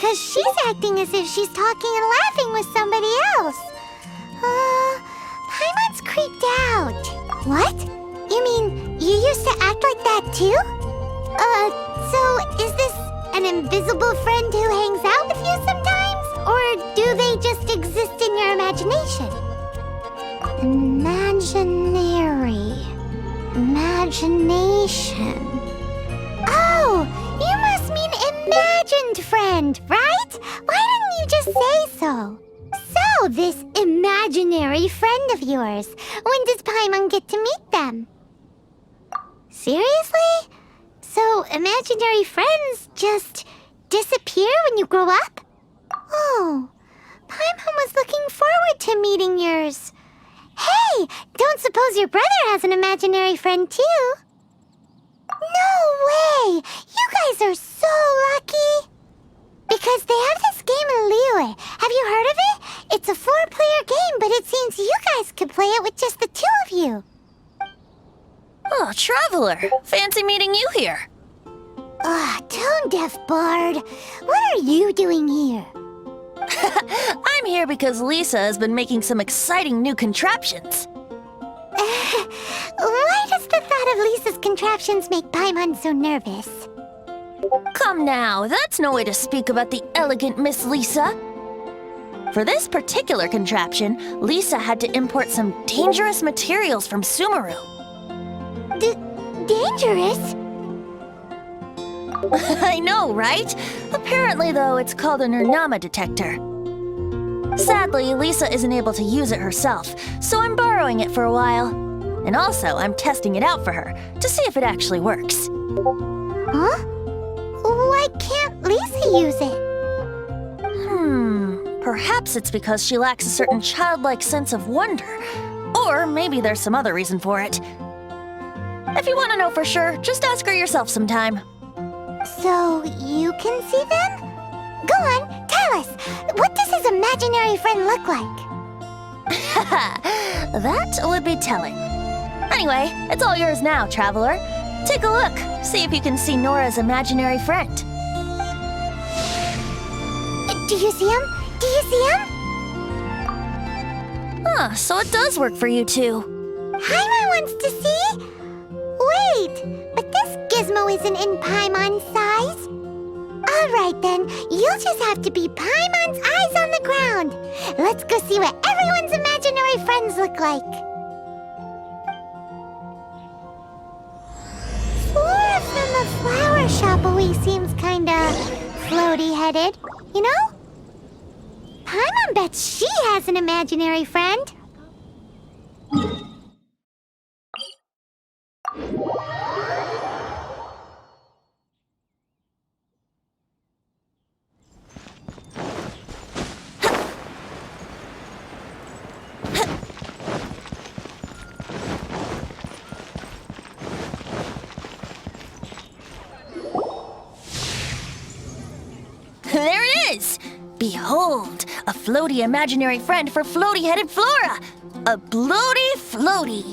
because she's acting as if she's talking and laughing with somebody else. Paimon's creeped out. What? You mean you used to act like that too? So is this an invisible friend who hangs out with you sometimes? Or do they just exist in your imagination? Imagination. Oh, you must mean imagined friend, right? Why didn't you just say so? So, this imaginary friend of yours, when does Paimon get to meet them? Seriously? So, imaginary friends just disappear when you grow up? Oh, Paimon was looking forward to meeting yours. Hey, don't suppose your brother has an imaginary friend too? No way! You guys are so lucky! Because they have this game in Liyue. Have you heard of it? It's a 4-player game, but it seems you guys could play it with just the 2 of you. Oh, Traveler! Fancy meeting you here. Tone-deaf bard. What are you doing here? I'm here because Lisa has been making some exciting new contraptions. Why does the thought of Lisa's contraptions make Paimon so nervous? Come now, that's no way to speak about the elegant Miss Lisa. For this particular contraption, Lisa had to import some dangerous materials from Sumeru. Dangerous? I know, right? Apparently, though, it's called an Ernama detector. Sadly, Lisa isn't able to use it herself, so I'm borrowing it for a while. And also, I'm testing it out for her, to see if it actually works. Huh? Why can't Lisa use it? Perhaps it's because she lacks a certain childlike sense of wonder. Or maybe there's some other reason for it. If you want to know for sure, just ask her yourself sometime. So, you can see them? Go on, tell us. What does his imaginary friend look like? That would be telling. Anyway, it's all yours now, Traveler. Take a look. See if you can see Nora's imaginary friend. Do you see him? Do you see him? So it does work for you two. Paimon wants to see? Wait, but this gizmo isn't in Paimon's size. Alright then, you'll just have to be Paimon's eyes on the ground. Let's go see what everyone's imaginary friends look like. Flora from the flower shop always seems kinda floaty-headed, you know? Paimon bets she has an imaginary friend. There it is! Behold, a floaty imaginary friend for floaty-headed Flora! A bloaty floaty!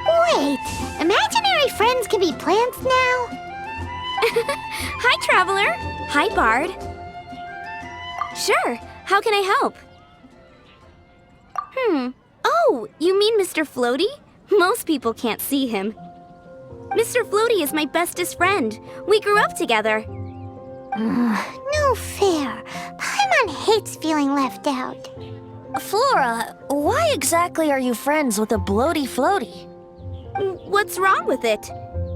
Wait, imaginary friends can be plants now? Hi, Traveler. Hi, Bard. Sure, how can I help? Oh, you mean Mr. Floaty? Most people can't see him. Mr. Floaty is my bestest friend. We grew up together. No fair. Paimon hates feeling left out. Flora, why exactly are you friends with a bloaty floaty? What's wrong with it?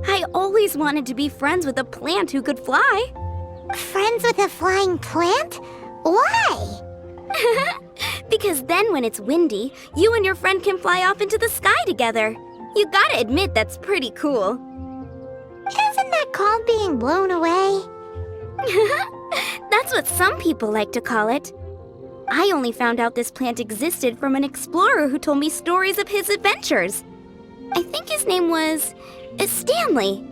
I always wanted to be friends with a plant who could fly. Friends with a flying plant? Why? Because then when it's windy, you and your friend can fly off into the sky together. You gotta admit that's pretty cool. Isn't that called being blown away? That's what some people like to call it. I only found out this plant existed from an explorer who told me stories of his adventures. I think his name was Stanley.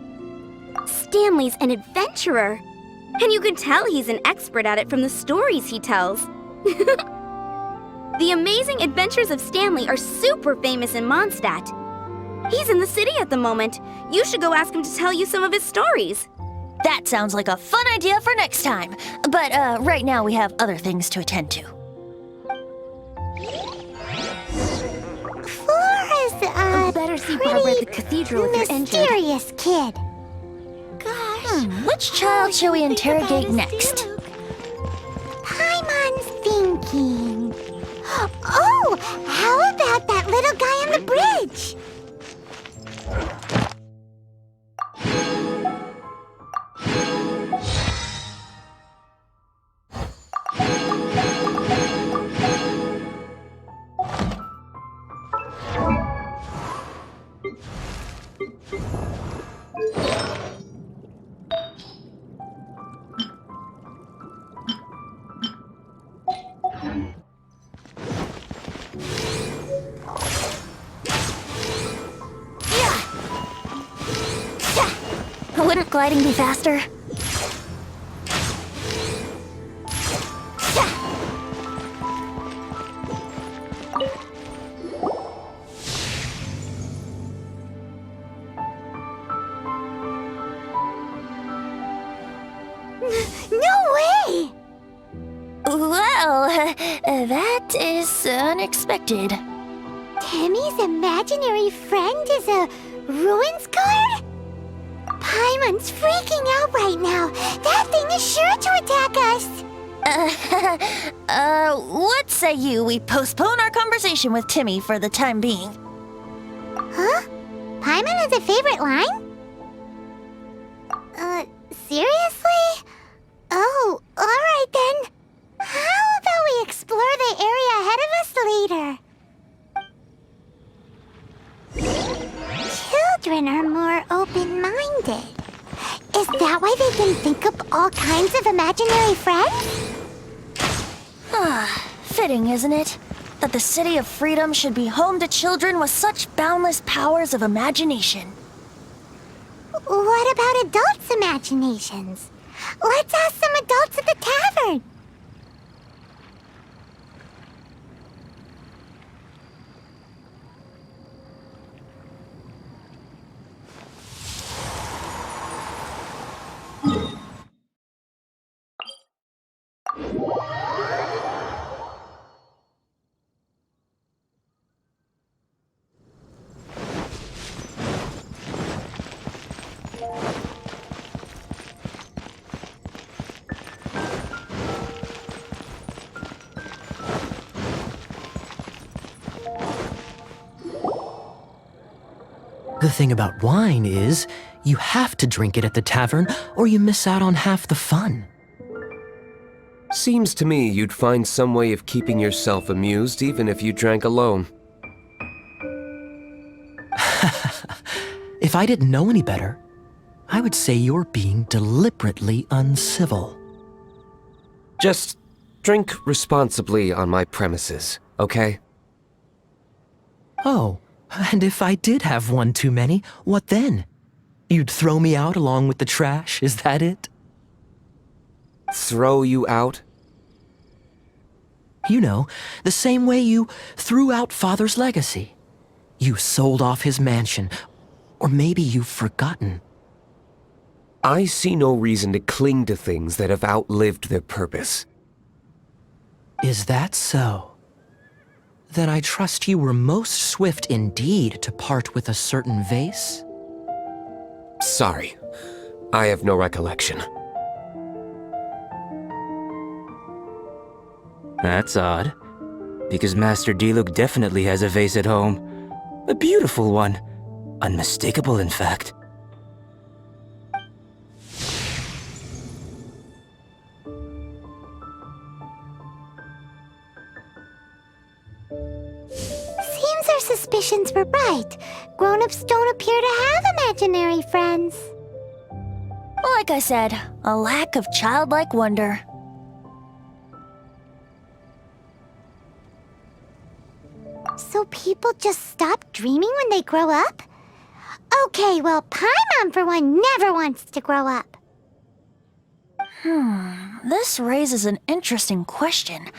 Stanley's an adventurer. And you can tell he's an expert at it from the stories he tells. The amazing adventures of Stanley are super famous in Mondstadt. He's in the city at the moment. You should go ask him to tell you some of his stories. That sounds like a fun idea for next time. But right now we have other things to attend to. Flora's Better see Barbara at the pretty cathedral if you're injured. mysterious kid. Gosh. Which child shall we interrogate next? Paimon's thinking. Oh, how about that little guy on the bridge? Wouldn't gliding be faster? No way! Well, that is unexpected. Timmy's imaginary friend is a ruins guard? Paimon's freaking out right now. That thing is sure to attack us. What say you we postpone our conversation with Timmy for the time being? Huh? Paimon has a favorite line? Seriously? Oh, alright then. How about we explore the area ahead of us later? Children are more open-minded. Is that why they can think up all kinds of imaginary friends? Fitting, isn't it? That the City of Freedom should be home to children with such boundless powers of imagination. What about adults' imaginations? Let's ask some adults at the tavern. The thing about wine is, you have to drink it at the tavern or you miss out on half the fun. Seems to me you'd find some way of keeping yourself amused even if you drank alone. If I didn't know any better, I would say you're being deliberately uncivil. Just drink responsibly on my premises, okay? Oh, and if I did have one too many, what then? You'd throw me out along with the trash, is that it? Throw you out? You know, the same way you threw out Father's legacy. You sold off his mansion, or maybe you've forgotten. I see no reason to cling to things that have outlived their purpose. Is that so? Then I trust you were most swift indeed to part with a certain vase? Sorry, I have no recollection. That's odd, because Master Diluc definitely has a vase at home. A beautiful one. Unmistakable, in fact. Seems our suspicions were right. Grown-ups don't appear to have imaginary friends. Like I said, a lack of childlike wonder. So people just stop dreaming when they grow up? Okay, well, Paimon, for one, never wants to grow up. This raises an interesting question.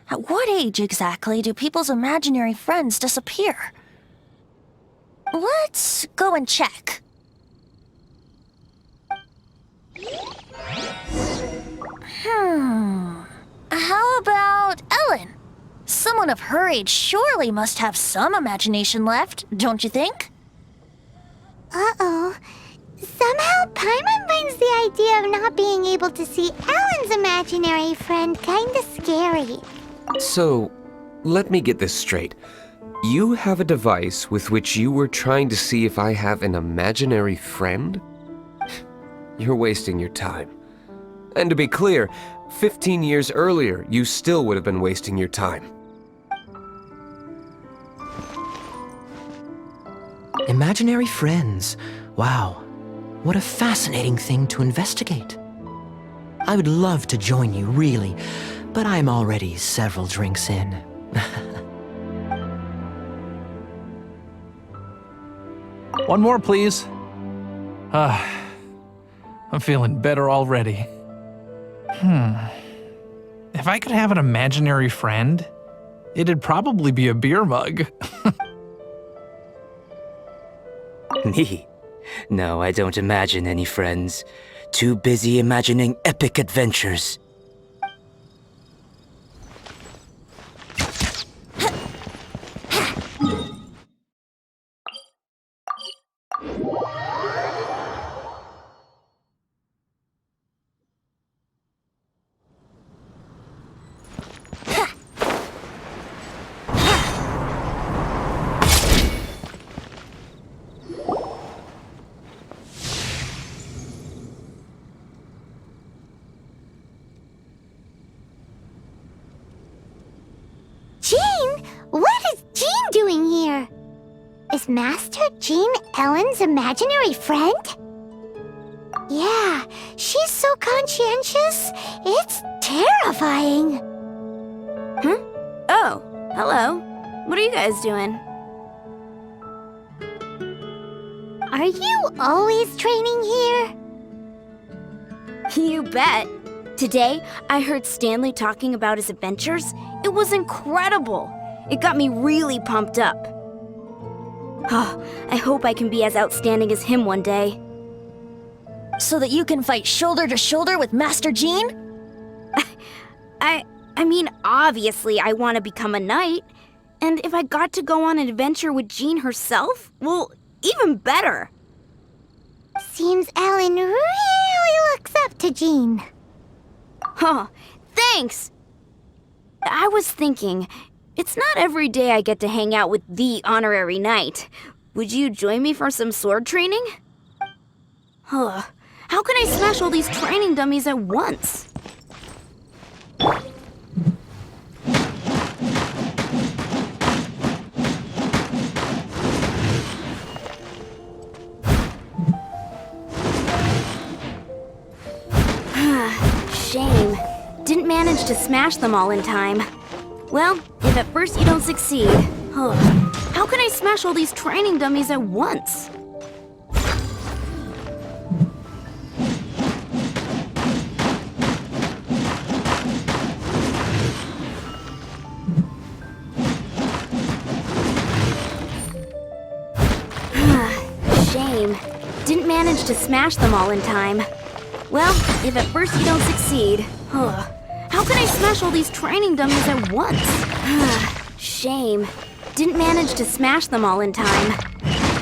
At what age exactly do people's imaginary friends disappear? Let's go and check. How about Ellen? Someone of her age surely must have some imagination left, don't you think? Uh-oh. Somehow, Paimon finds the idea of not being able to see Ellen's imaginary friend kinda scary. So, let me get this straight. You have a device with which you were trying to see if I have an imaginary friend? You're wasting your time. And to be clear, 15 years earlier, you still would have been wasting your time. Imaginary friends. Wow. What a fascinating thing to investigate. I would love to join you, really, but I'm already several drinks in. One more, please. I'm feeling better already. If I could have an imaginary friend, it'd probably be a beer mug. Me? No, I don't imagine any friends. Too busy imagining epic adventures. Jean? What is Jean doing here? Is Master Jean Ellen's imaginary friend? Yeah, she's so conscientious, it's terrifying. Huh? Oh, hello. What are you guys doing? Are you always training here? You bet. Today, I heard Stanley talking about his adventures. It was incredible. It got me really pumped up. Oh, I hope I can be as outstanding as him one day. So that you can fight shoulder to shoulder with Master Jean? I mean, obviously I want to become a knight. And if I got to go on an adventure with Jean herself, well, even better. Seems Ellen really looks up to Jean. Huh, thanks! I was thinking, it's not every day I get to hang out with the honorary knight. Would you join me for some sword training? Huh, how can I smash all these training dummies at once? Shame. Didn't manage to smash them all in time. Well, if at first you don't succeed, how can I smash all these training dummies at once? Shame. Didn't manage to smash them all in time. Well, if at first you don't succeed, how can I smash all these training dummies at once? Shame. Didn't manage to smash them all in time.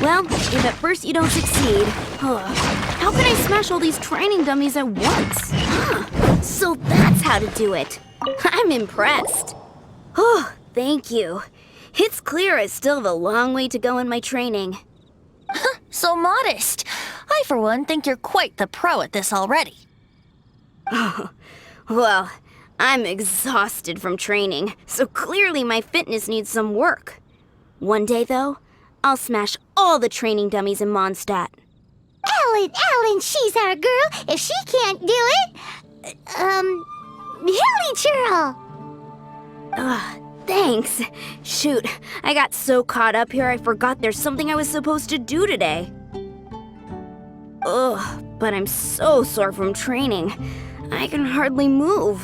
Well, if at first you don't succeed, how can I smash all these training dummies at once? So that's how to do it. I'm impressed. Oh, thank you. It's clear I still have a long way to go in my training. So modest. I, for one, think you're quite the pro at this already. Well, I'm exhausted from training, so clearly my fitness needs some work. One day, though, I'll smash all the training dummies in Mondstadt. Ellen, she's our girl. If she can't do it, Hilly Churl. Thanks. Shoot, I got so caught up here I forgot there's something I was supposed to do today. Ugh, but I'm so sore from training. I can hardly move.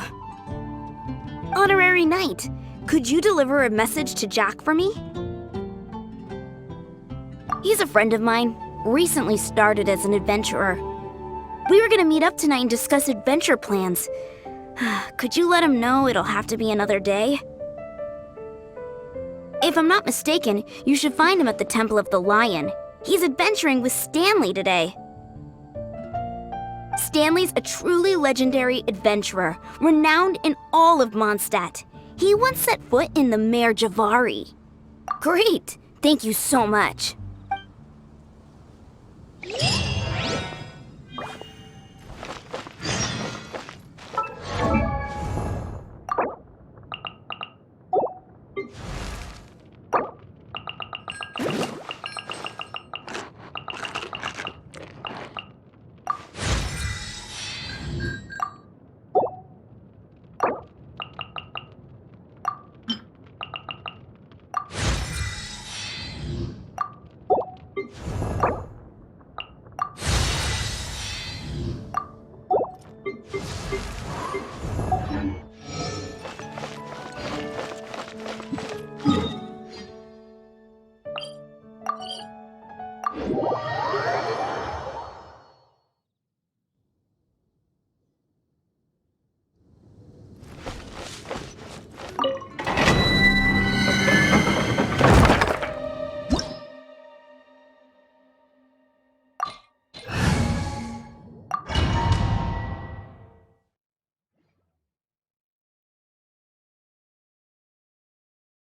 Honorary Knight, could you deliver a message to Jack for me? He's a friend of mine, recently started as an adventurer. We were gonna meet up tonight and discuss adventure plans. Could you let him know it'll have to be another day? If I'm not mistaken, you should find him at the Temple of the Lion. He's adventuring with Stanley today. Stanley's a truly legendary adventurer, renowned in all of Mondstadt. He once set foot in the Mare Javari. Great! Thank you so much.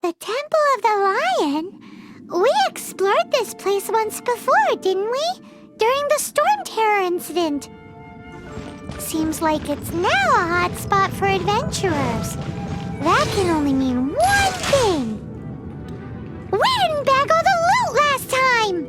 The Temple of the Lion? We explored this place once before, didn't we? During the Storm Terror incident. Seems like it's now a hot spot for adventurers. That can only mean one thing. We didn't bag all the loot last time!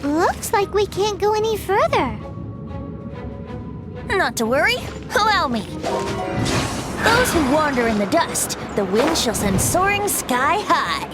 Looks like we can't go any further. Not to worry. Allow me. Those who wander in the dust, the wind shall send soaring sky high.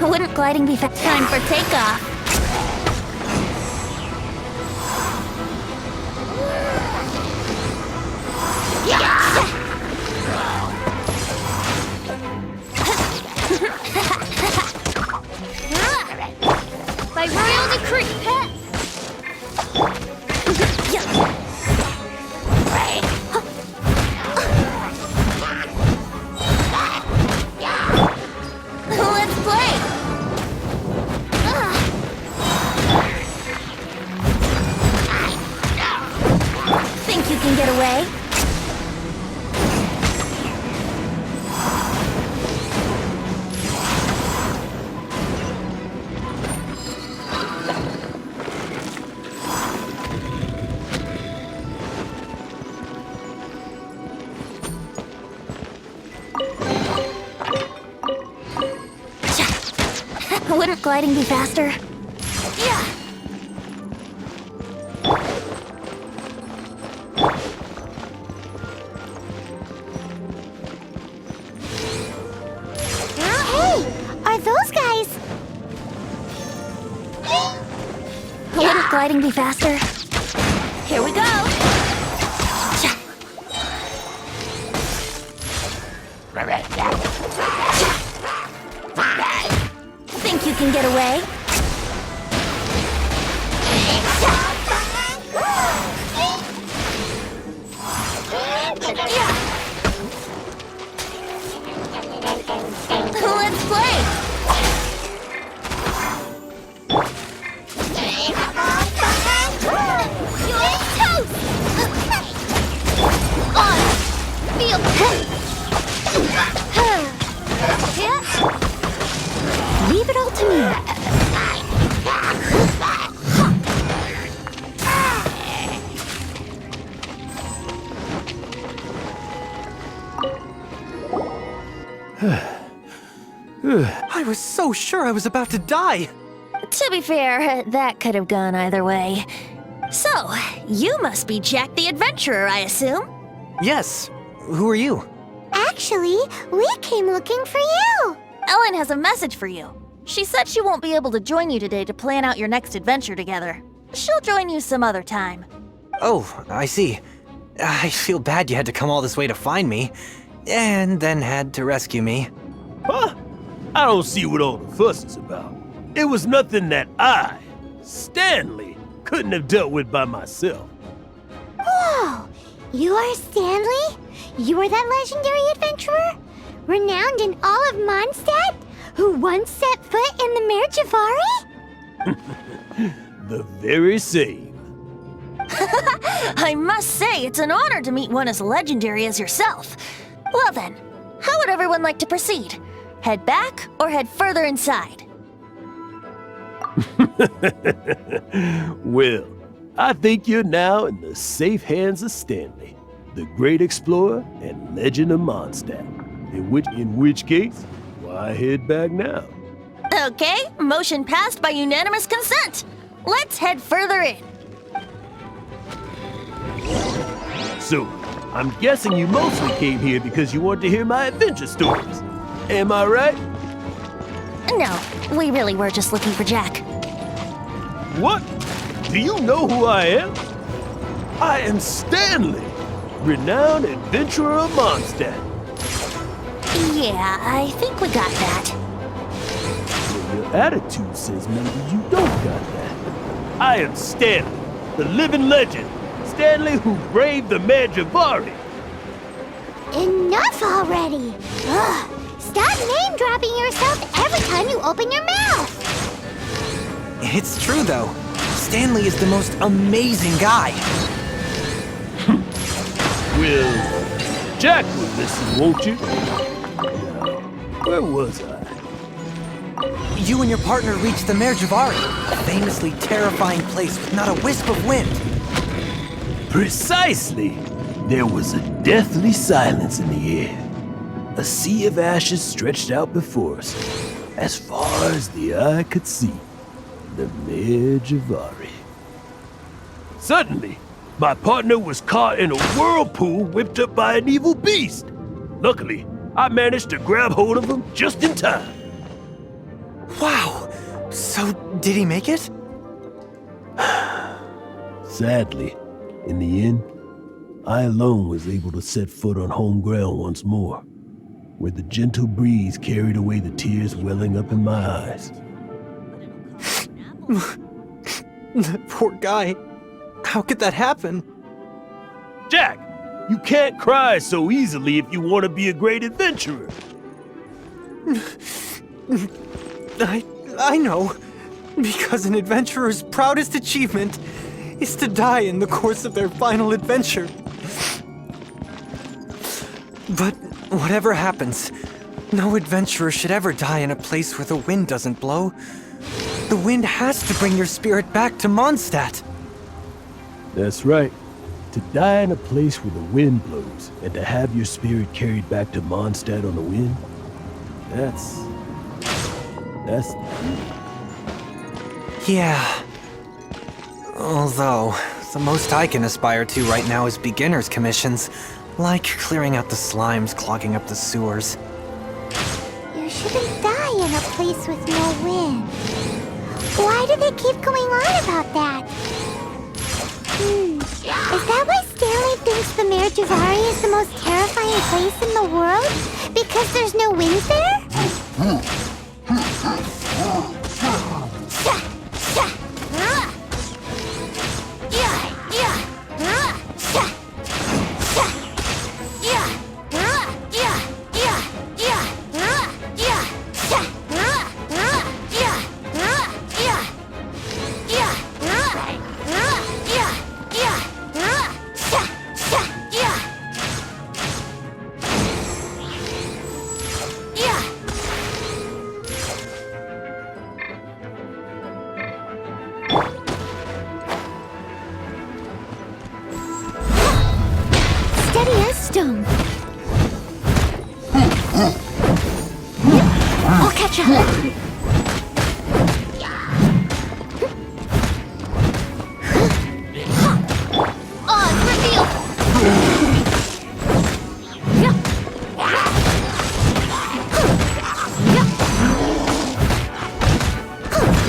Wouldn't gliding be time for takeoff? By royal decree. Let's play! Wouldn't gliding be faster? Yeah! Hey, are those guys? Wouldn't gliding be faster? Here we go! Cha. Think you can get away? Let's play! You're toast! On! Feel Leave it all to me. I was so sure I was about to die. To be fair, that could have gone either way. So, you must be Jack the Adventurer, I assume? Yes. Who are you? Actually, we came looking for you. Ellen has a message for you. She said she won't be able to join you today to plan out your next adventure together. She'll join you some other time. Oh, I see. I feel bad you had to come all this way to find me, and then had to rescue me. Huh? I don't see what all the fuss is about. It was nothing that I, Stanley, couldn't have dealt with by myself. Whoa! You are Stanley? You are that legendary adventurer? Renowned in all of Mondstadt? Who once set foot in the Mare Javari? The very same. I must say, it's an honor to meet one as legendary as yourself. Well then, how would everyone like to proceed? Head back or head further inside? Well, I think you're now in the safe hands of Stanley, the great explorer and legend of Mondstadt. In which case, why head back now? Okay, motion passed by unanimous consent. Let's head further in. So, I'm guessing you mostly came here because you want to hear my adventure stories. Am I right? No, we really were just looking for Jack. What? Do you know who I am? I am Stanley, renowned adventurer of Mondstadt. Yeah, I think we got that. Well, your attitude says maybe you don't got that. I am Stanley, the living legend. Stanley who braved the Mare Javari. Enough already! Ugh! Stop name-dropping yourself every time you open your mouth! It's true, though. Stanley is the most amazing guy. Well, Jack will listen, won't you? Now, where was I? You and your partner reached the Mare Javari, a famously terrifying place with not a wisp of wind. Precisely! There was a deathly silence in the air. A sea of ashes stretched out before us, as far as the eye could see. The Mare Javari. Suddenly, my partner was caught in a whirlpool whipped up by an evil beast. Luckily, I managed to grab hold of him just in time. Wow! So, did he make it? Sadly, in the end, I alone was able to set foot on home ground once more, where the gentle breeze carried away the tears welling up in my eyes. That poor guy. How could that happen? Jack, you can't cry so easily if you want to be a great adventurer. I know. Because an adventurer's proudest achievement is to die in the course of their final adventure. But whatever happens, no adventurer should ever die in a place where the wind doesn't blow. The wind has to bring your spirit back to Mondstadt. That's right. To die in a place where the wind blows and to have your spirit carried back to Mondstadt on the wind, That's Yeah. Although, the most I can aspire to right now is beginner's commissions, like clearing out the slimes clogging up the sewers. You shouldn't die in a place with no wind. Why do they keep going on about that? Is that why Stanley thinks the Mare Javari is the most terrifying place in the world? Because there's no wind there? Steady as stone. I'll catch up.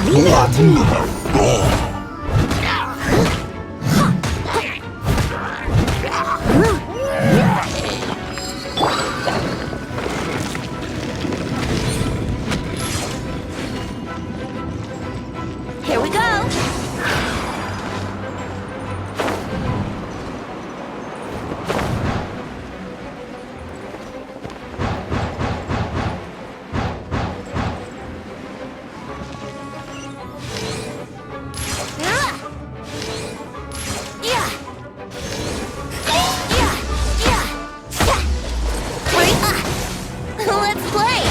Leave it all to me. Here we go! Let's play!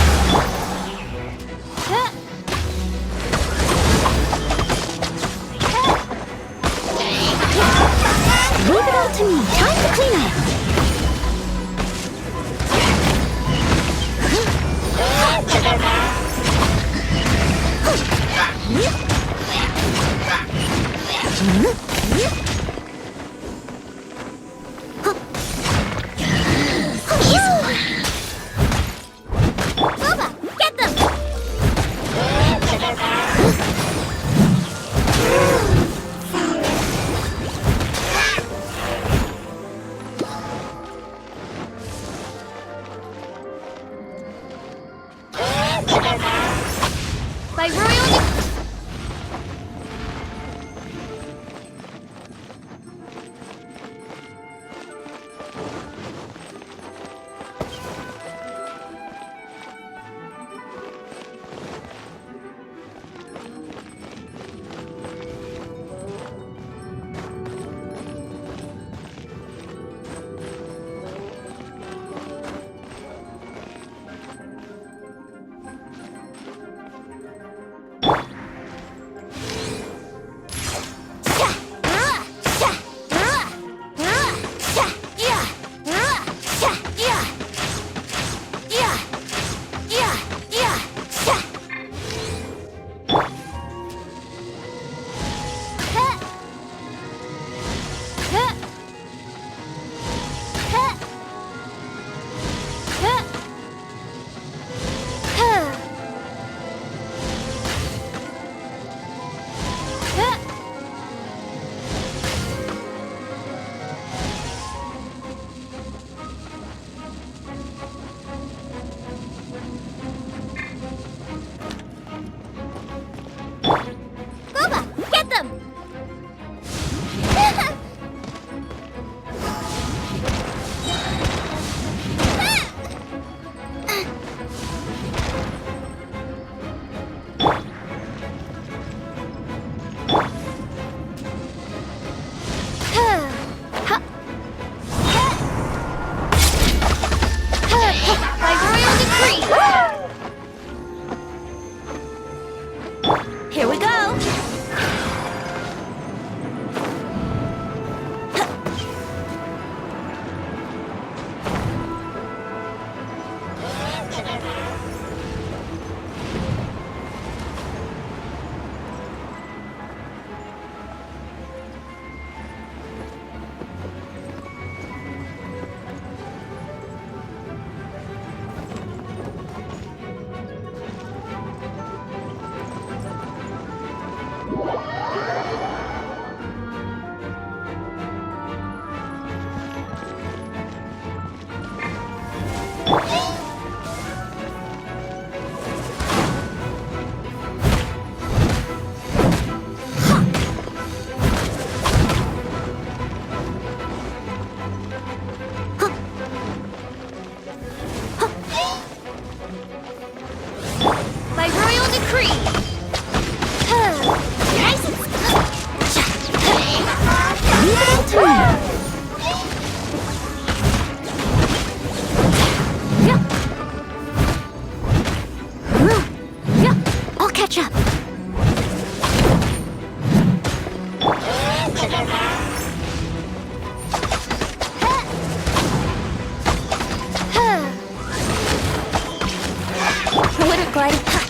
Leave it all to me. Time to clean up. Bubba, get them! By royal paragliding. Ha!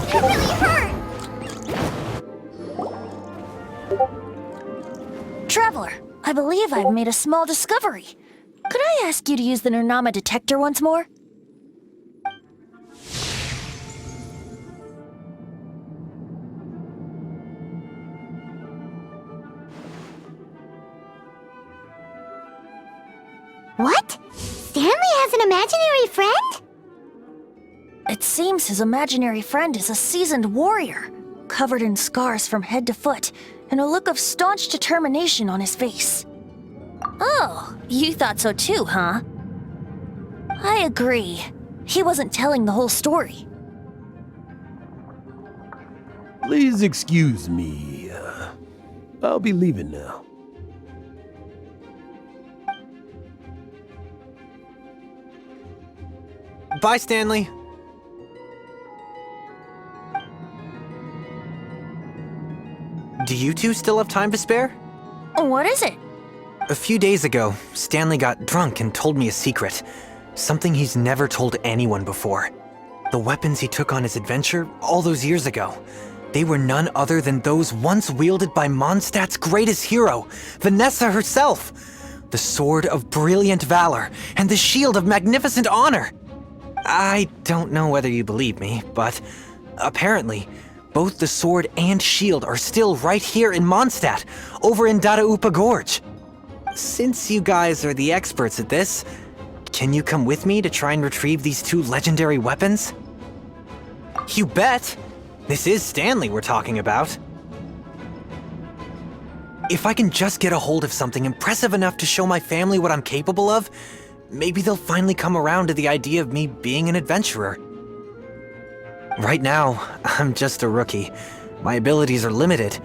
It really hurt! Traveler, I believe I've made a small discovery. Could I ask you to use the Nernama detector once more? What? Stanley has an imaginary friend? It seems his imaginary friend is a seasoned warrior, covered in scars from head to foot, and a look of staunch determination on his face. Oh, you thought so too, huh? I agree. He wasn't telling the whole story. Please excuse me. I'll be leaving now. Bye, Stanley. Do you two still have time to spare? What is it? A few days ago, Stanley got drunk and told me a secret. Something he's never told anyone before. The weapons he took on his adventure all those years ago. They were none other than those once wielded by Mondstadt's greatest hero, Vanessa herself. The Sword of Brilliant Valor and the Shield of Magnificent Honor. I don't know whether you believe me, but apparently, both the sword and shield are still right here in Mondstadt, over in Dadaupa Gorge. Since you guys are the experts at this, can you come with me to try and retrieve these two legendary weapons? You bet! This is Stanley we're talking about. If I can just get a hold of something impressive enough to show my family what I'm capable of, maybe they'll finally come around to the idea of me being an adventurer. Right now, I'm just a rookie. My abilities are limited,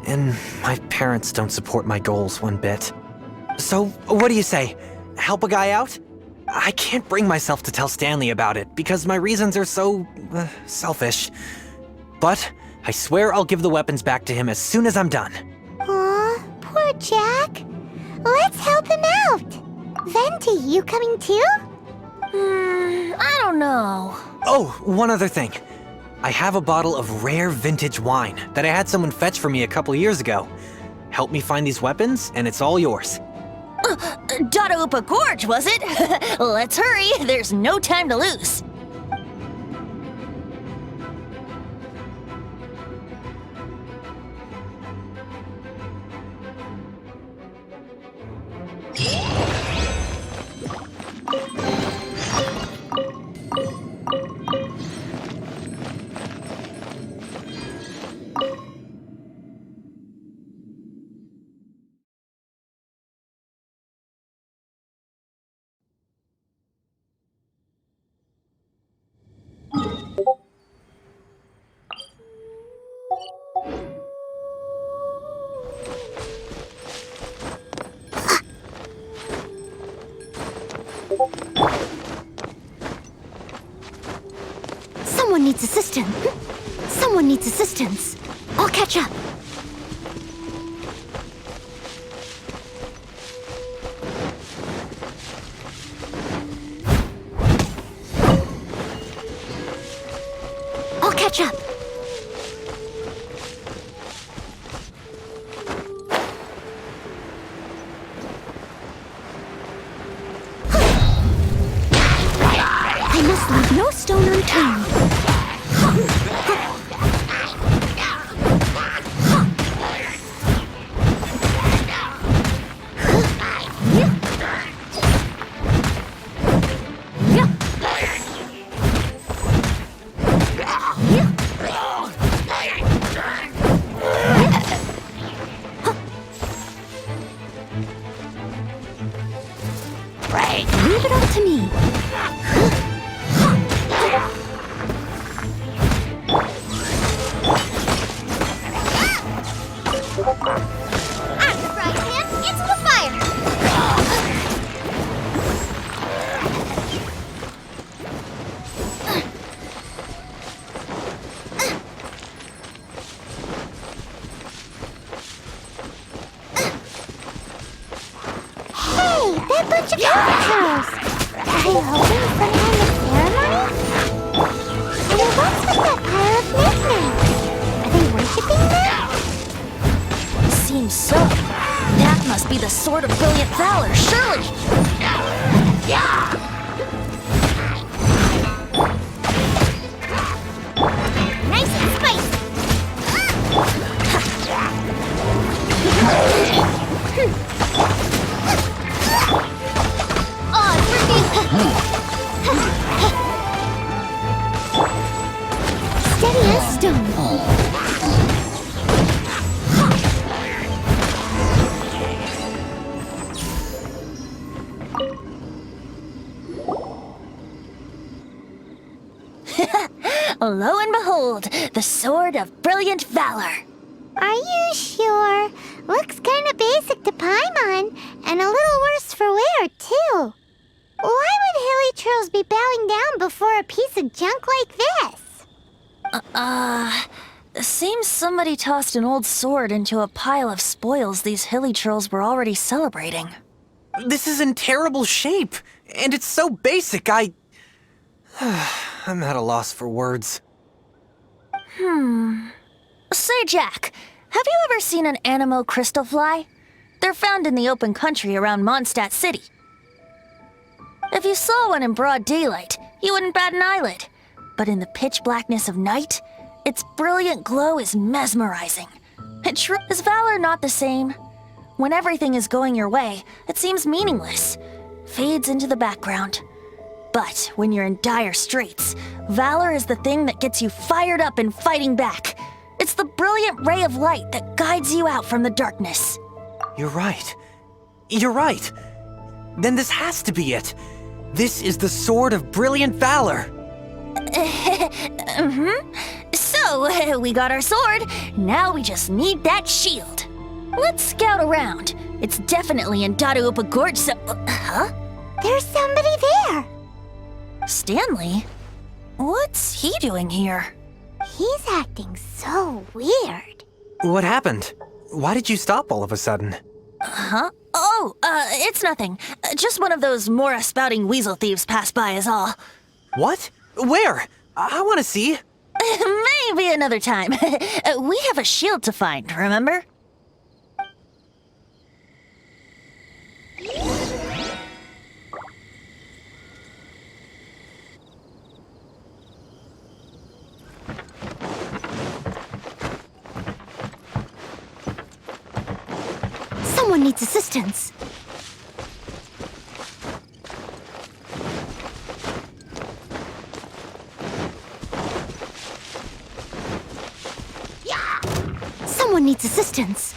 and my parents don't support my goals one bit. So, what do you say? Help a guy out? I can't bring myself to tell Stanley about it because my reasons are so selfish. But I swear I'll give the weapons back to him as soon as I'm done. Aw, poor Jack. Let's help him out. Venti, you coming too? I don't know. Oh, one other thing. I have a bottle of rare vintage wine that I had someone fetch for me a couple years ago. Help me find these weapons, and it's all yours. Dadaupa Gorge, was it? Let's hurry, there's no time to lose. Someone needs assistance. Someone needs assistance. I'll catch up. I'll catch up. I must leave no stone unturned. Out of the frying pan, into the fire! Hey, that bunch of villagers! Are they hoping some kind of ceremony? And what's with that pile of knickknacks? Are they worshipping them? Seems so. That must be the Sword of Brilliant Valor, surely! Nice and spicy! Steady as stone. Lo and behold, the Sword of Brilliant Valor. Are you sure? Looks kinda basic to Paimon, and a little worse for wear, too. Why would hilly trolls be bowing down before a piece of junk like this? Seems somebody tossed an old sword into a pile of spoils these hilly trolls were already celebrating. This is in terrible shape, and it's so basic, I'm at a loss for words. Say, Jack, have you ever seen an anemo crystal fly? They're found in the open country around Mondstadt City. If you saw one in broad daylight, you wouldn't bat an eyelid. But in the pitch blackness of night, its brilliant glow is mesmerizing. Is valor not the same? When everything is going your way, it seems meaningless, fades into the background. But when you're in dire straits, valor is the thing that gets you fired up and fighting back. It's the brilliant ray of light that guides you out from the darkness. You're right. You're right. Then this has to be it. This is the Sword of Brilliant Valor. So, we got our sword. Now we just need that shield. Let's scout around. It's definitely in Daruopa Gorge, so... huh? There's somebody there. Stanley? What's he doing here? He's acting so weird. What happened? Why did you stop all of a sudden? Huh? Oh, it's nothing. Just one of those Mora-spouting weasel thieves passed by is all. What? Where? I want to see. Maybe another time. We have a shield to find, remember? Someone needs assistance. Someone needs assistance.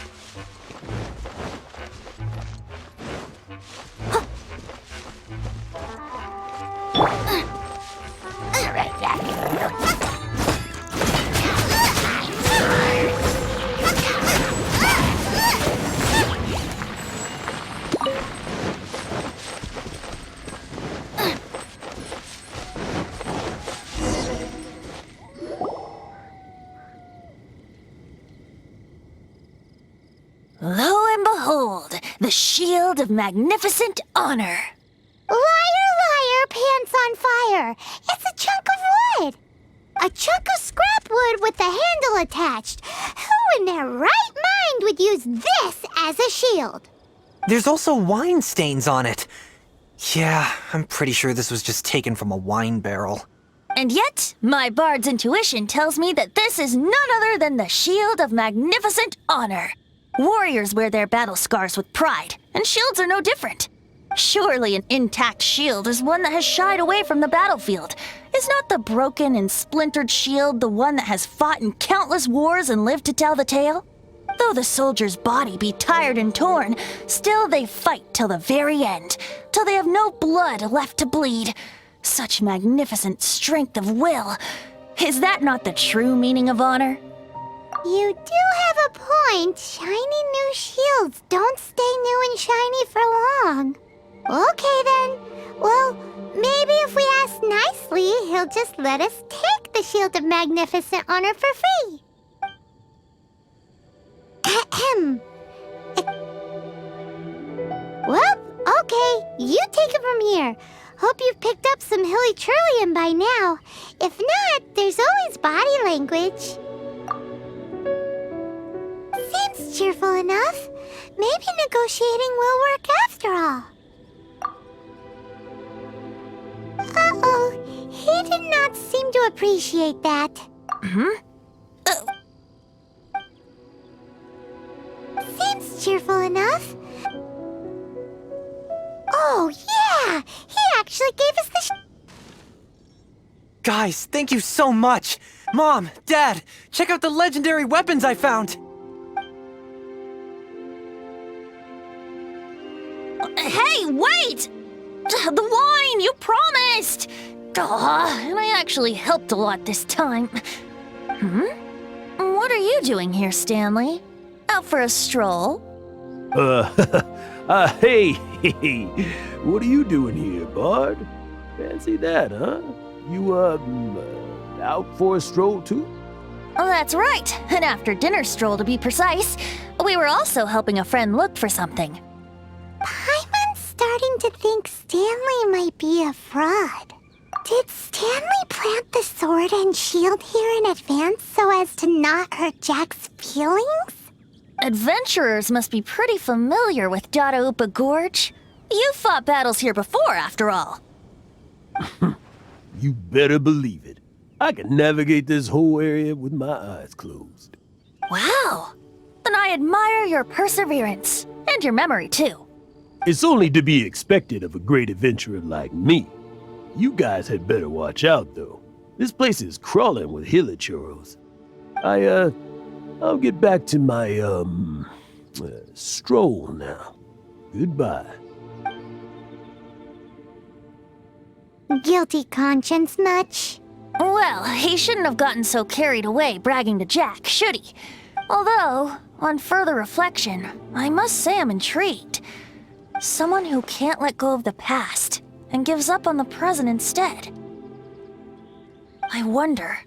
Lo and behold, the shield of magnificent honor. Liar, liar, pants on fire. It's a chunk of wood. A chunk of scrap wood with the handle attached. Who in their right mind would use this as a shield? There's also wine stains on it. Yeah, I'm pretty sure this was just taken from a wine barrel. And yet, my bard's intuition tells me that this is none other than the shield of magnificent honor. Warriors wear their battle scars with pride, and shields are no different. Surely an intact shield is one that has shied away from the battlefield. Is not the broken and splintered shield the one that has fought in countless wars and lived to tell the tale? Though the soldier's body be tired and torn, still they fight till the very end, till they have no blood left to bleed. Such magnificent strength of will. Is that not the true meaning of honor? You do have a point, Shiny. just let us take the Shield of Magnificent Honor for free. Ahem. Well, okay, you take it from here. Hope you've picked up some hilly Trillium by now. If not, there's always body language. Seems cheerful enough. Maybe negotiating will work after all. Uh-oh, he did not seem to appreciate that. Seems cheerful enough. Oh, yeah! He actually gave us the Guys, thank you so much! Mom, Dad, check out the legendary weapons I found! Hey, wait! The wine, you promised! And I actually helped a lot this time. What are you doing here, Stanley? Out for a stroll? Hey, what are you doing here, Bard? Fancy that, huh? You, out for a stroll too? Oh, that's right. An after-dinner stroll, to be precise. We were also helping a friend look for something. Paimon's starting to think Stanley might be a fraud. Did Stanley plant the sword and shield here in advance so as to not hurt Jack's feelings? Adventurers must be pretty familiar with Dada-Upa Gorge. You've fought battles here before, after all. You better believe it. I can navigate this whole area with my eyes closed. Wow. Then I admire your perseverance. And your memory, too. It's only to be expected of a great adventurer like me. You guys had better watch out, though. This place is crawling with hilichurros. I'll get back to my, stroll now. Goodbye. Guilty conscience much? Well, he shouldn't have gotten so carried away bragging to Jack, should he? Although, on further reflection, I must say I'm intrigued. Someone who can't let go of the past and gives up on the present instead. I wonder,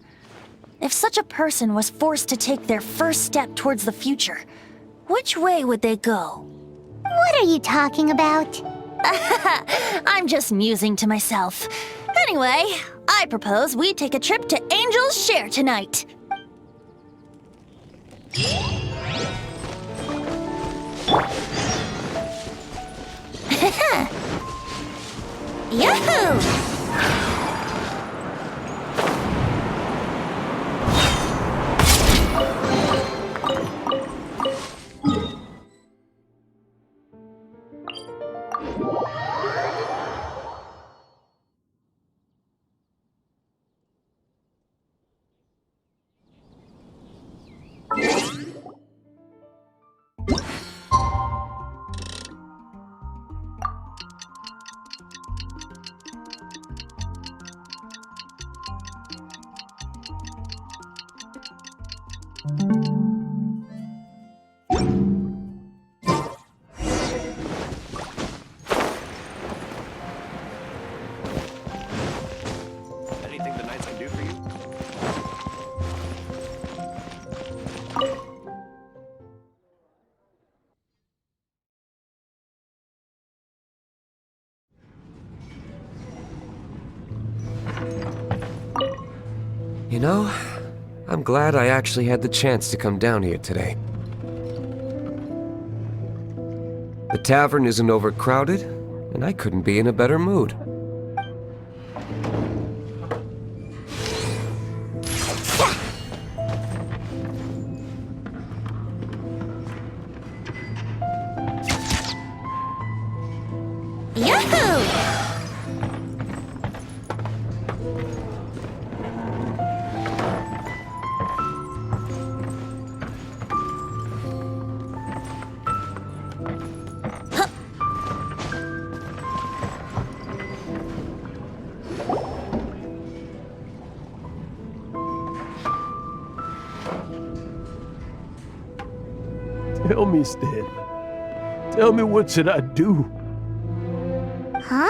if such a person was forced to take their first step towards the future, which way would they go? What are you talking about? I'm just musing to myself. Anyway, I propose we take a trip to Angel's Share tonight. Yahoo! Anything the Knights can do for you? You know, I'm glad I actually had the chance to come down here today. The tavern isn't overcrowded, and I couldn't be in a better mood. Yahoo! Tell me, Stanley. Tell me, what should I do? Huh?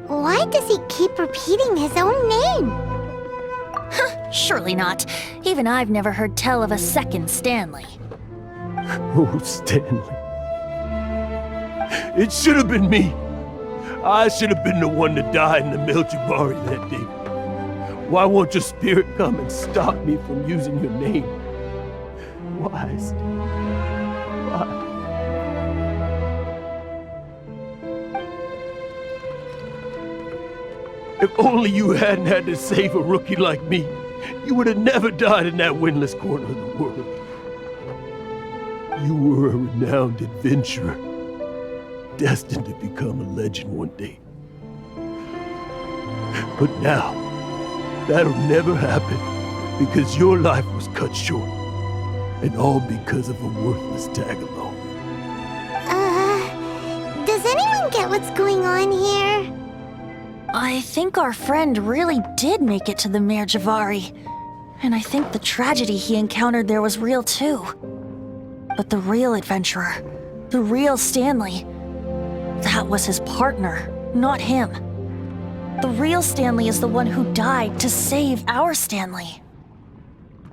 Why does he keep repeating his own name? Surely not. Even I've never heard tell of a second Stanley. Oh, Stanley. It should have been me. I should have been the one to die in the Melchivari that day. Why won't your spirit come and stop me from using your name? Why, Stanley? Why? If only you hadn't had to save a rookie like me, you would have never died in that windless corner of the world. You were a renowned adventurer, destined to become a legend one day. But now, that'll never happen because your life was cut short, and all because of a worthless tag-along. Does anyone get what's going on here? I think our friend really did make it to the Merjavari. And I think the tragedy he encountered there was real too. But the real adventurer, the real Stanley, that was his partner, not him. The real Stanley is the one who died to save our Stanley.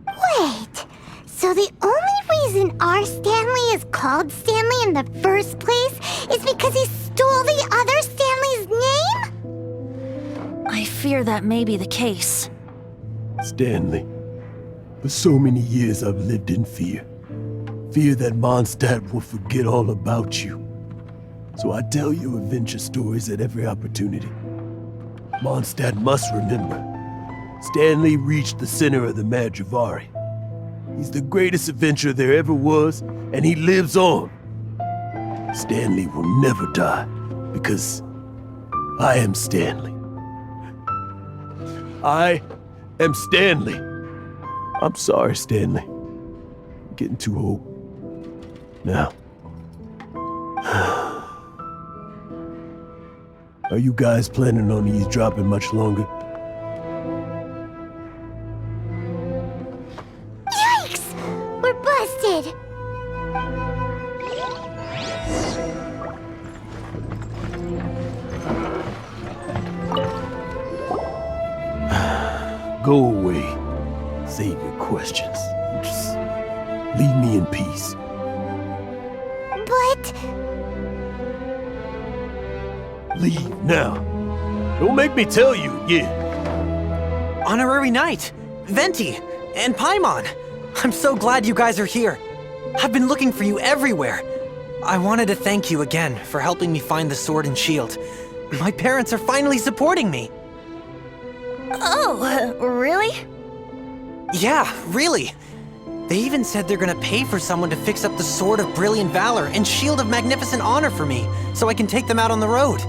Wait, so the only reason our Stanley is called Stanley in the first place is because he stole the other Stanley's name? I fear that may be the case. Stanley, for so many years I've lived in fear. Fear that Mondstadt will forget all about you. So I tell you adventure stories at every opportunity. Mondstadt must remember. Stanley reached the center of the Madrivari. He's the greatest adventurer there ever was, and he lives on. Stanley will never die, because I am Stanley. I am Stanley. I'm sorry, Stanley. I'm getting too old. Now. Are you guys planning on eavesdropping much longer? Yikes! We're busted! Go away. Save your questions. Just leave me in peace. But... Leave now. Don't make me tell you again. Honorary Knight, Venti, and Paimon. I'm so glad you guys are here. I've been looking for you everywhere. I wanted to thank you again for helping me find the sword and shield. My parents are finally supporting me. Oh, really? Yeah, really. They even said they're gonna pay for someone to fix up the Sword of Brilliant Valor and Shield of Magnificent Honor for me, so I can take them out on the road.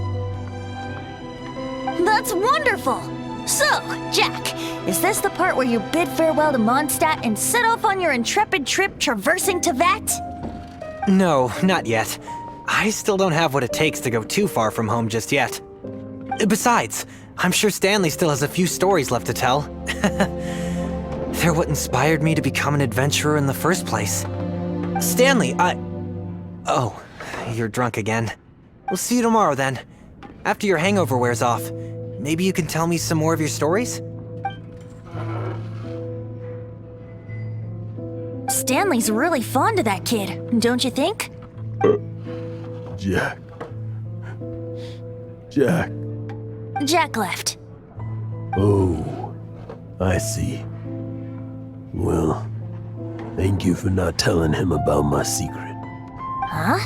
That's wonderful! So, Jack, is this the part where you bid farewell to Mondstadt and set off on your intrepid trip traversing Teyvat? No, not yet. I still don't have what it takes to go too far from home just yet. Besides, I'm sure Stanley still has a few stories left to tell. They're what inspired me to become an adventurer in the first place. Stanley, Oh, you're drunk again. We'll see you tomorrow then. After your hangover wears off. Maybe you can tell me some more of your stories? Stanley's really fond of that kid, don't you think? Jack. Jack. Jack left. Oh, I see. Well, thank you for not telling him about my secret. Huh?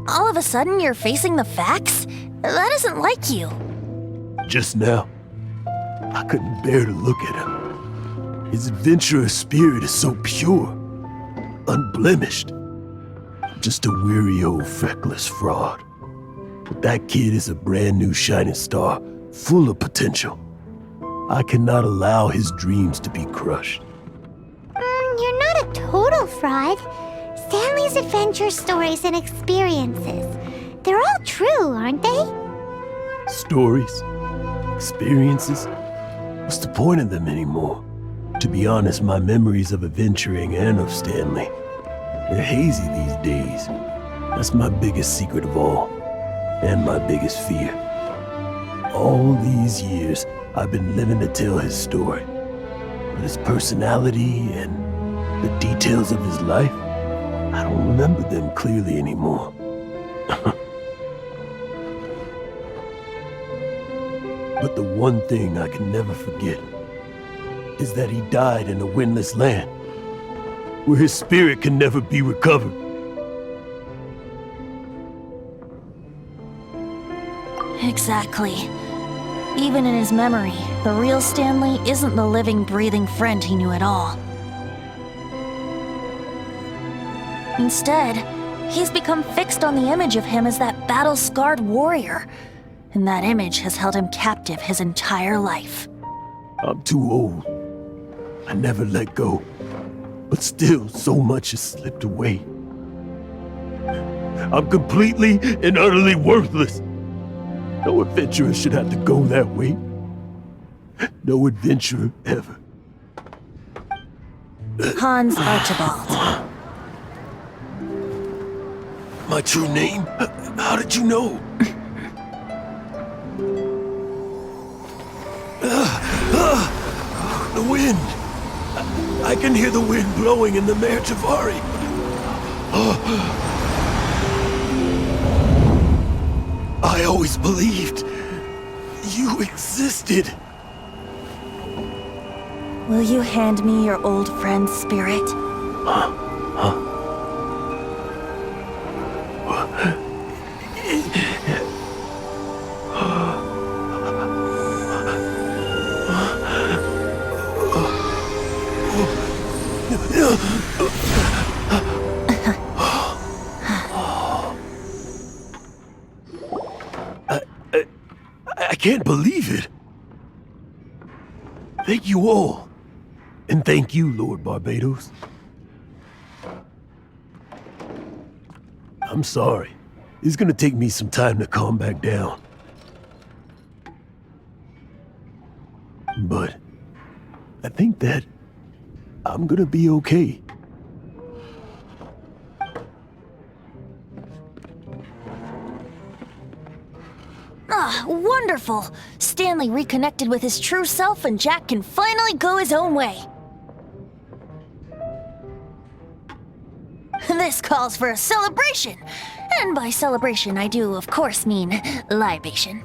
All of a sudden you're facing the facts? That isn't like you. Just now, I couldn't bear to look at him. His adventurous spirit is so pure, unblemished. Just a weary old feckless fraud. But that kid is a brand new shining star, full of potential. I cannot allow his dreams to be crushed. You're not a total fraud. Stanley's adventure stories and experiences, they're all true, aren't they? Stories? Experiences? What's the point of them anymore? To be honest, my memories of adventuring and of Stanley, they're hazy these days. That's my biggest secret of all, and my biggest fear. All these years, I've been living to tell his story. But his personality and the details of his life, I don't remember them clearly anymore. But the one thing I can never forget is that he died in a windless land, where his spirit can never be recovered. Exactly. Even in his memory, the real Stanley isn't the living, breathing friend he knew at all. Instead, he's become fixed on the image of him as that battle-scarred warrior, and that image has held him captive his entire life. I'm too old. I never let go. But still, so much has slipped away. I'm completely and utterly worthless. No adventurer should have to go that way. No adventurer ever. Hans Archibald. My true name? How did you know? The wind! I can hear the wind blowing in the Mare Tavari. I always believed you existed. Will you hand me your old friend's spirit? I can't believe it. Thank you all. And thank you, Lord Barbados. I'm sorry. It's gonna take me some time to calm back down. But I think that I'm gonna be okay. Ah, wonderful! Stanley reconnected with his true self and Jack can finally go his own way. This calls for a celebration! And by celebration, I do, of course, mean libation.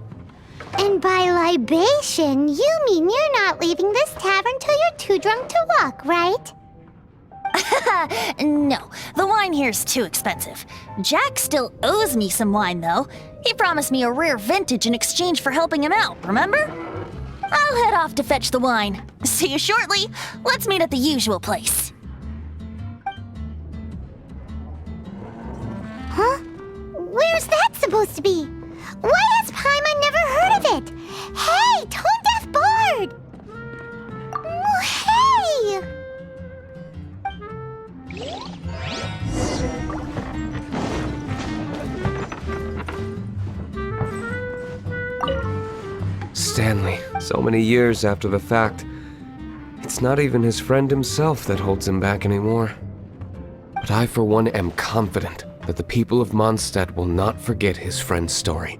And by libation, you mean you're not leaving this tavern till you're too drunk to walk, right? No, the wine here's too expensive. Jack still owes me some wine, though. He promised me a rare vintage in exchange for helping him out, remember? I'll head off to fetch the wine. See you shortly. Let's meet at the usual place. Huh? Where's that supposed to be? Why has Paimon never heard of it? Hey, Tone Deaf Bard! Oh, hey! Stanley, so many years after the fact. It's not even his friend himself that holds him back anymore. But I, for one, am confident that the people of Mondstadt will not forget his friend's story.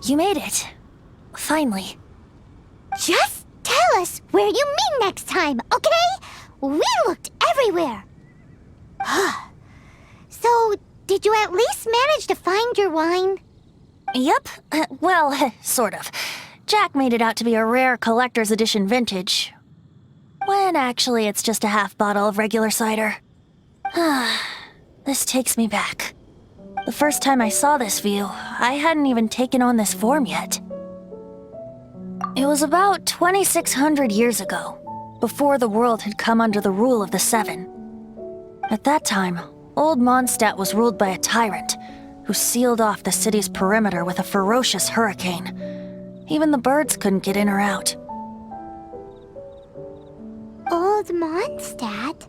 You made it. Finally. Just tell us where you meet next time, okay? We looked everywhere. So, did you at least manage to find your wine? Yep. Well, sort of. Jack made it out to be a rare collector's edition vintage. When actually it's just a half bottle of regular cider. This takes me back. The first time I saw this view, I hadn't even taken on this form yet. It was about 2,600 years ago, before the world had come under the rule of the Seven. At that time, old Mondstadt was ruled by a tyrant who sealed off the city's perimeter with a ferocious hurricane. Even the birds couldn't get in or out. Old Mondstadt?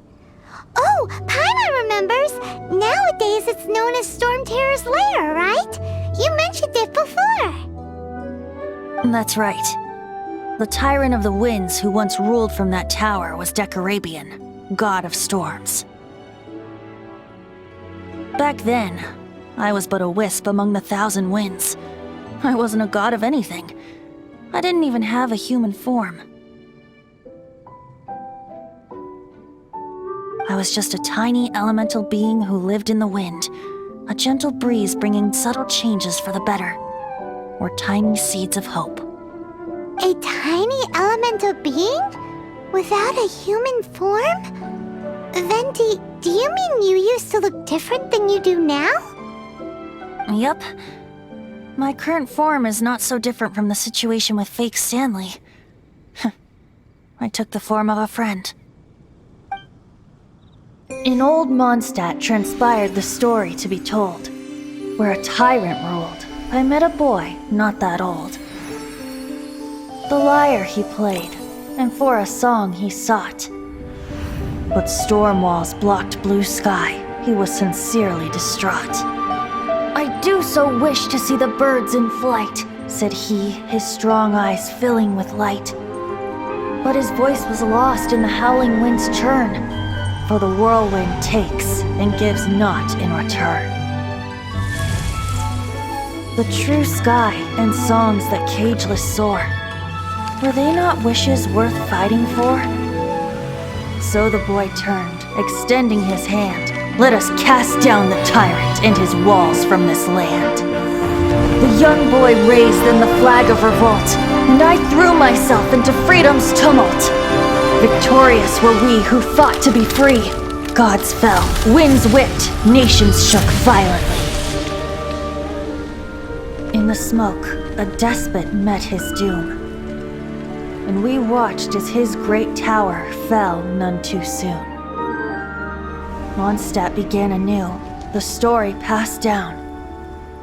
Oh, Paimon remembers! Nowadays it's known as Storm Terror's lair, right? You mentioned it before. That's right. The Tyrant of the Winds who once ruled from that tower was Decarabian, god of storms. Back then, I was but a wisp among the 1,000 winds. I wasn't a god of anything. I didn't even have a human form. I was just a tiny elemental being who lived in the wind, a gentle breeze bringing subtle changes for the better, or tiny seeds of hope. A tiny elemental being? Without a human form? Venti, do you mean you used to look different than you do now? Yup. My current form is not so different from the situation with fake Stanley. I took the form of a friend. In old Mondstadt transpired the story to be told, where a tyrant ruled. I met a boy not that old. The lyre he played, and for a song he sought. But storm walls blocked blue sky. He was sincerely distraught. "I do so wish to see the birds in flight," said he, his strong eyes filling with light. But his voice was lost in the howling wind's churn, for the whirlwind takes and gives not in return. The true sky and songs that cageless soar, were they not wishes worth fighting for? So the boy turned, extending his hand. "Let us cast down the tyrant and his walls from this land." The young boy raised then the flag of revolt, and I threw myself into freedom's tumult. Victorious were we who fought to be free. Gods fell, winds whipped, nations shook violently. In the smoke, a despot met his doom, and we watched as his great tower fell none too soon. Mondstadt began anew, the story passed down,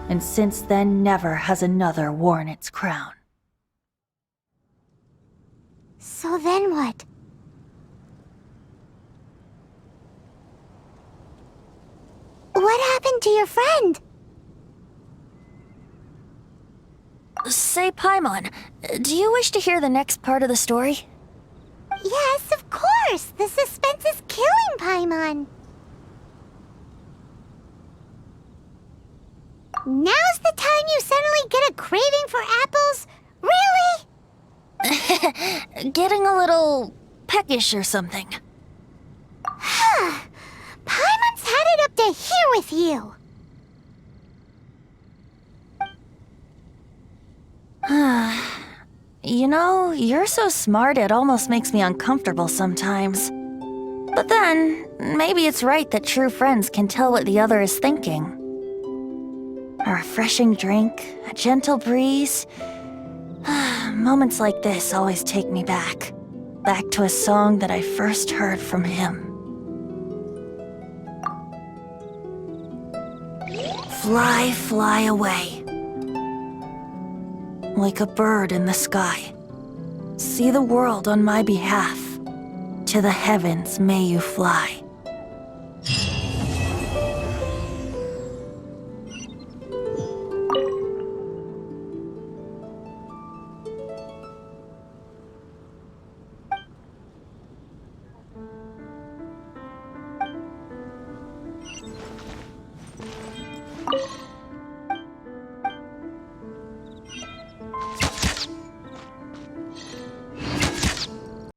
and since then never has another worn its crown. So then what? What happened to your friend? Say, Paimon, do you wish to hear the next part of the story? Yes, of course! The suspense is killing Paimon! Now's the time you suddenly get a craving for apples? Really? Getting a little peckish or something. Paimon's had it up to here with you! You know, you're so smart it almost makes me uncomfortable sometimes. But then, maybe it's right that true friends can tell what the other is thinking. A refreshing drink, a gentle breeze. Moments like this always take me back to a song that I first heard from him. Fly, fly away. Like a bird in the sky. See the world on my behalf. To the heavens may you fly. you